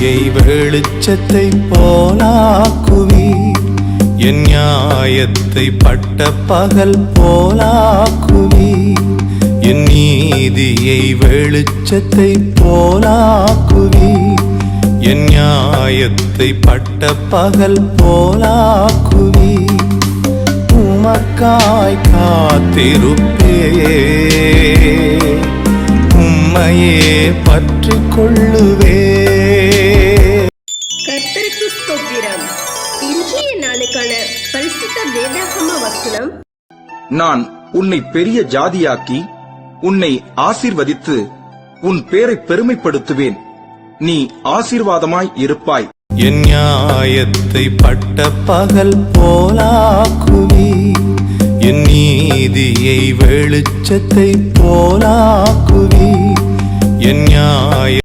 நீதியை வெளிச்சத்தை போலாக்குவீர். என் நியாயத்தை பட்ட பகல் போலாக்குவீர். என் நீதியை வெளிச்சத்தை போலாக்குவீர். என் நியாயத்தை பட்ட பகல் போலாக்குவீர். உமக்காய் காத்திருப்பே, உம்மையே பற்றிக் கொள்ளுவே. கர்த்தருக்கு ஸ்தோத்திரம். இன்றைய நாளுக்கான பரிசுத்த வேதாகம வசனம்: நான் உன்னை பெரிய ஜாதியாக்கி உன்னை ஆசீர்வதித்து உன் பேரை பெருமைப்படுத்துவேன். நீ ஆசீர்வாதமாய் இருப்பாய். என் நியாயத்தை பட்ட பகல் போலாக்குவீர். என் நீதியை வெளிச்சத்தை போலாக்குவீர். என் நியாய